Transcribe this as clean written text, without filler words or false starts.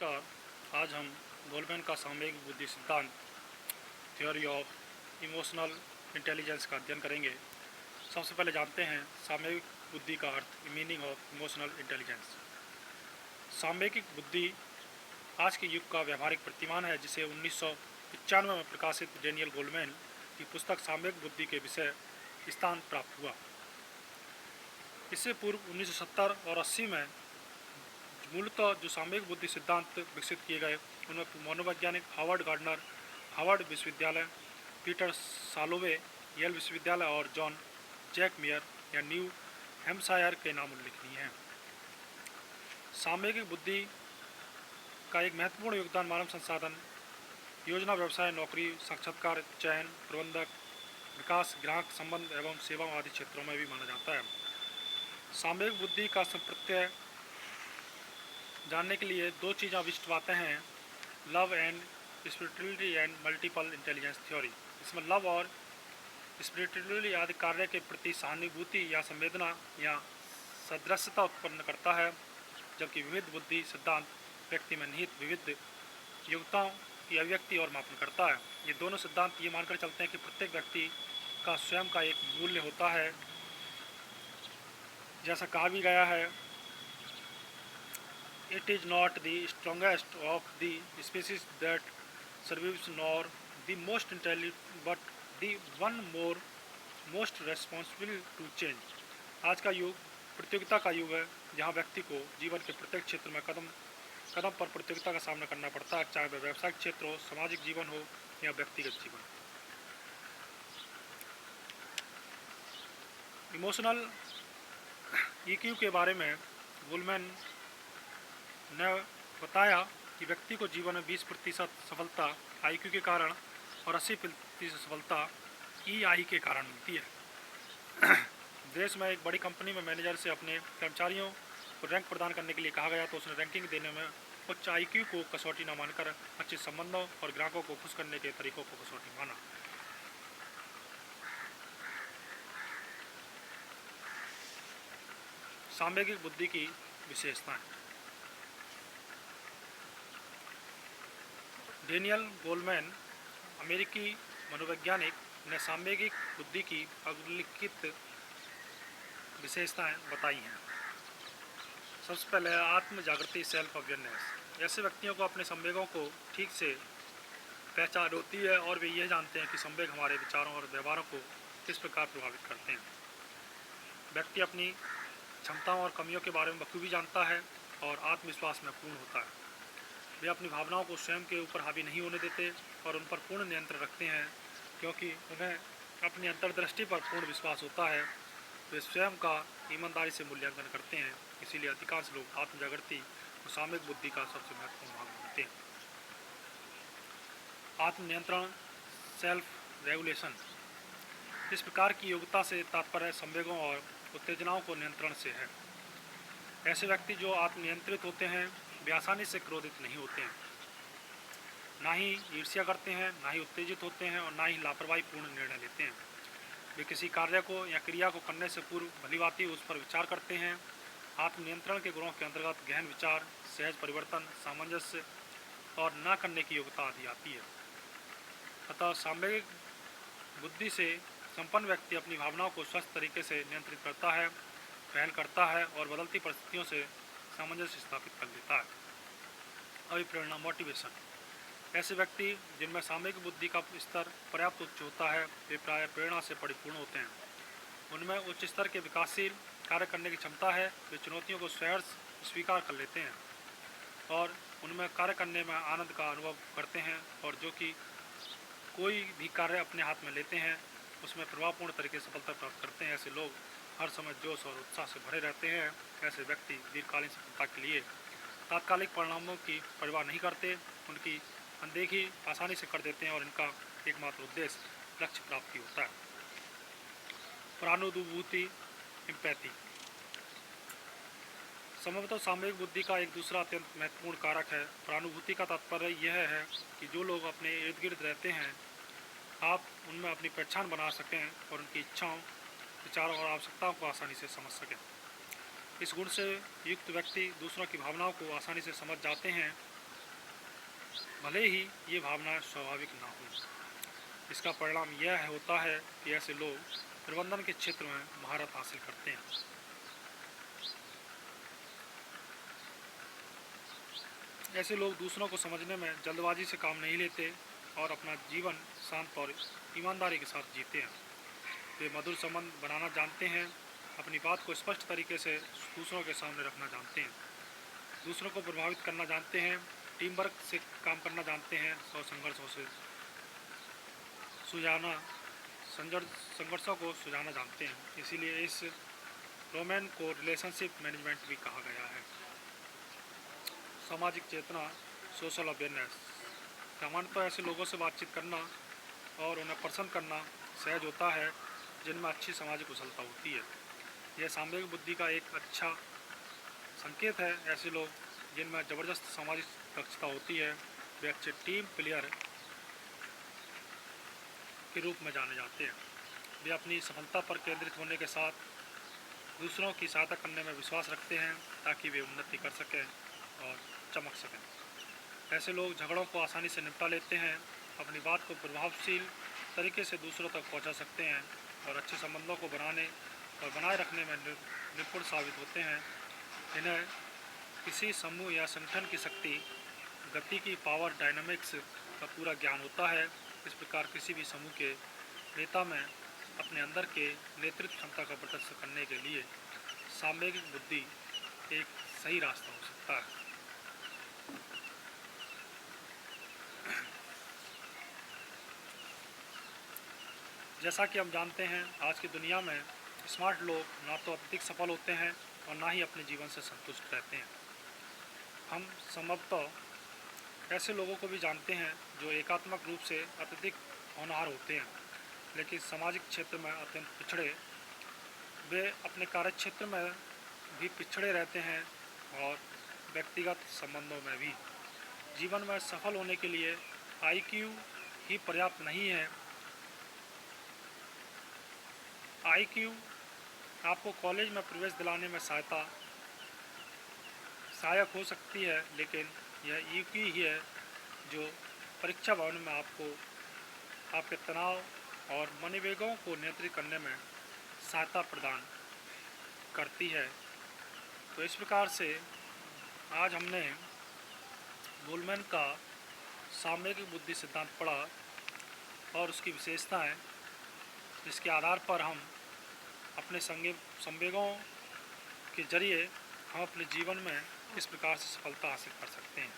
नमस्कार। आज हम गोलमैन का सामयिक बुद्धि सिद्धांत थ्योरी ऑफ इमोशनल इंटेलिजेंस का अध्ययन करेंगे। सबसे पहले जानते हैं सामयिक बुद्धि का अर्थ, मीनिंग ऑफ इमोशनल इंटेलिजेंस। सामयिक बुद्धि आज के युग का व्यवहारिक प्रतिमान है, जिसे 1995 में प्रकाशित डेनियल गोलमैन की पुस्तक सामयिक बुद्धि के विषय स्थान प्राप्त हुआ। इससे पूर्व 1970 और 80 में मूलतः जो सामयिक बुद्धि सिद्धांत विकसित किए गए, उनमें मनोवैज्ञानिक हार्वर्ड गार्डनर, हार्वर्ड विश्वविद्यालय, पीटर सालोवे, येल विश्वविद्यालय और जॉन जैक मियर या न्यू हैम्पशायर के नाम उल्लेखनीय हैं। सामयिक बुद्धि का एक महत्वपूर्ण योगदान मानव संसाधन, योजना, व्यवसाय, नौकरी, साक्षात्कार, चयन, प्रबंधक, विकास, ग्राहक संबंध एवं सेवाओं आदि क्षेत्रों में भी माना जाता है। सामयिक बुद्धि का संप्रत्यय जानने के लिए दो चीज़ें अविष्ट बातें हैं, love and spirituality and multiple intelligence theory. इसमें लव और स्पिरिचुअलिटी आदि कार्य के प्रति सहानुभूति या संवेदना या सदृशता उत्पन्न करता है, जबकि विविध बुद्धि सिद्धांत व्यक्ति में निहित विविध योग्यताओं की अभिव्यक्ति और मापन करता है। ये दोनों सिद्धांत ये मानकर चलते हैं कि प्रत्येक व्यक्ति का स्वयं का एक मूल्य होता है। जैसा कहा भी गया है, it is not the strongest of the species that survives nor the most intelligent but the one most responsible to change। आज का युग प्रतियोगिता का युग है, जहाँ व्यक्ति को जीवन के प्रत्येक क्षेत्र में कदम कदम पर प्रतियोगिता का सामना करना पड़ता है, चाहे वह व्यावसायिक क्षेत्र हो, सामाजिक जीवन हो या व्यक्तिगत जीवन। इमोशनल EQ के बारे में गोलमैन ने बताया कि व्यक्ति को जीवन में 20% सफलता IQ के कारण और 80% सफलता EI के कारण मिलती है। देश में एक बड़ी कंपनी में मैनेजर से अपने कर्मचारियों को रैंक प्रदान करने के लिए कहा गया, तो उसने रैंकिंग देने में उच्च IQ को कसौटी न मानकर अच्छे संबंधों और ग्राहकों को खुश करने के तरीकों को कसौटी माना। सामयिक बुद्धि की विशेषताएं। डेनियल गोलमैन, अमेरिकी मनोवैज्ञानिक, ने सामयिक बुद्धि की अग्लिखित विशेषताएं बताई हैं। सबसे पहले आत्म जागृति, सेल्फ अवेयरनेस। ऐसे व्यक्तियों को अपने संवेगों को ठीक से पहचान होती है और वे यह जानते हैं कि संवेग हमारे विचारों और व्यवहारों को किस प्रकार प्रभावित करते हैं। व्यक्ति अपनी क्षमताओं और कमियों के बारे में बखूबी जानता है और आत्मविश्वास में पूर्ण होता है। वे अपनी भावनाओं को स्वयं के ऊपर हावी नहीं होने देते और उन पर पूर्ण नियंत्रण रखते हैं, क्योंकि उन्हें अपनी अंतर्दृष्टि पर पूर्ण विश्वास होता है। वे स्वयं का ईमानदारी से मूल्यांकन करते हैं। इसीलिए अधिकांश लोग आत्मजागृति और सामयिक बुद्धि का सबसे महत्वपूर्ण भाग मानते हैं। आत्मनियंत्रण, सेल्फ रेगुलेशन। इस प्रकार की योग्यता से तात्पर्य संवेगों और उत्तेजनाओं को नियंत्रण से है। ऐसे व्यक्ति जो आत्मनियंत्रित होते हैं, वे आसानी से क्रोधित नहीं होते हैं, ना ही ईर्ष्या करते हैं, ना ही उत्तेजित होते हैं और ना ही लापरवाहीपूर्ण निर्णय लेते हैं। वे किसी कार्य को या क्रिया को करने से पूर्व भलीभांति उस पर विचार करते हैं। आत्मनियंत्रण के गुणों के अंतर्गत गहन विचार, सहज परिवर्तन, सामंजस्य और ना करने की योग्यता आदि आती है। अतः सामयिक बुद्धि से संपन्न व्यक्ति अपनी भावनाओं को स्वस्थ तरीके से नियंत्रित करता है, पहल करता है और बदलती परिस्थितियों से सामंजस्य स्थापित कर देता है। अभिप्रेरणा, मोटिवेशन। ऐसे व्यक्ति जिनमें सामयिक बुद्धि का स्तर पर्याप्त उच्च होता है, वे प्रायः प्रेरणा से परिपूर्ण होते हैं। उनमें उच्च स्तर के विकासशील कार्य करने की क्षमता है। वे चुनौतियों को स्वयं स्वीकार कर लेते हैं और उनमें कार्य करने में आनंद का अनुभव करते हैं, और जो कि कोई भी कार्य अपने हाथ में लेते हैं उसमें प्रभावपूर्ण तरीके से सफलता प्राप्त करते हैं। ऐसे लोग हर समय जोश और उत्साह से भरे रहते हैं। ऐसे व्यक्ति दीर्घकालीन सफलता के लिए तात्कालिक परिणामों की परवाह नहीं करते, उनकी अनदेखी आसानी से कर देते हैं और इनका एकमात्र उद्देश्य लक्ष्य प्राप्ति होता है। सहानुभूति, एम्पैथी। संभवतः सामयिक बुद्धि का एक दूसरा अत्यंत महत्वपूर्ण कारक है सहानुभूति का। तात्पर्य यह है कि जो लोग अपने इर्द गिर्द रहते हैं, आप उनमें अपनी पहचान बना सकें और उनकी इच्छाओं, विचारों और आवश्यकताओं को आसानी से समझ सकें। इस गुण से युक्त व्यक्ति दूसरों की भावनाओं को आसानी से समझ जाते हैं भले ही ये भावना स्वाभाविक ना हो। इसका परिणाम यह होता है कि ऐसे लोग प्रबंधन के क्षेत्र में महारत हासिल करते हैं। ऐसे लोग दूसरों को समझने में जल्दबाजी से काम नहीं लेते और अपना जीवन शांत और ईमानदारी के साथ जीते हैं। वे मधुर संबंध बनाना जानते हैं, अपनी बात को स्पष्ट तरीके से दूसरों के सामने रखना जानते हैं, दूसरों को प्रभावित करना जानते हैं, टीम वर्क से काम करना जानते हैं और संघर्षों को सुलझाना जानते हैं। इसीलिए इस डोमेन को रिलेशनशिप मैनेजमेंट भी कहा गया है। सामाजिक चेतना, सोशल अवेयरनेस। सामान्यतः ऐसे लोगों से बातचीत करना और उन्हें पसंद करना सहज होता है जिनमें अच्छी सामाजिक कुशलता होती है। यह सामूहिक बुद्धि का एक अच्छा संकेत है। ऐसे लोग जिनमें ज़बरदस्त सामाजिक दक्षता होती है वे अच्छे टीम प्लेयर के रूप में जाने जाते हैं। वे अपनी सफलता पर केंद्रित होने के साथ दूसरों की सहायता करने में विश्वास रखते हैं ताकि वे उन्नति कर सकें और चमक सकें। ऐसे लोग झगड़ों को आसानी से निपटा लेते हैं, अपनी बात को प्रभावशील तरीके से दूसरों तक पहुंचा सकते हैं और अच्छे संबंधों को बनाए रखने में निपुण साबित होते हैं। इन्हें किसी समूह या संगठन की शक्ति, गति की पावर डायनामिक्स का पूरा ज्ञान होता है। इस प्रकार किसी भी समूह के नेता में अपने अंदर के नेतृत्व क्षमता का प्रदर्शन करने के लिए सामूहिक बुद्धि एक सही रास्ता हो सकता है। जैसा कि हम जानते हैं, आज की दुनिया में स्मार्ट लोग ना तो अत्यधिक सफल होते हैं और ना ही अपने जीवन से संतुष्ट रहते हैं। हम संभवतः ऐसे लोगों को भी जानते हैं जो एकात्मक रूप से अत्यधिक होनहार होते हैं लेकिन सामाजिक क्षेत्र में अत्यंत पिछड़े। वे अपने कार्यक्षेत्र में भी पिछड़े रहते हैं और व्यक्तिगत संबंधों में भी। जीवन में सफल होने के लिए IQ ही पर्याप्त नहीं है। IQ आपको कॉलेज में प्रवेश दिलाने में सहायक हो सकती है, लेकिन यह EQ ही है जो परीक्षा भवन में आपको आपके तनाव और मनोवेगों को नियंत्रित करने में सहायता प्रदान करती है। तो इस प्रकार से आज हमने गोलमैन का सामूहिक बुद्धि सिद्धांत पढ़ा और उसकी विशेषताएं, जिसके आधार पर हम अपने संवेगों के जरिए हम अपने जीवन में इस प्रकार से सफलता हासिल कर सकते हैं।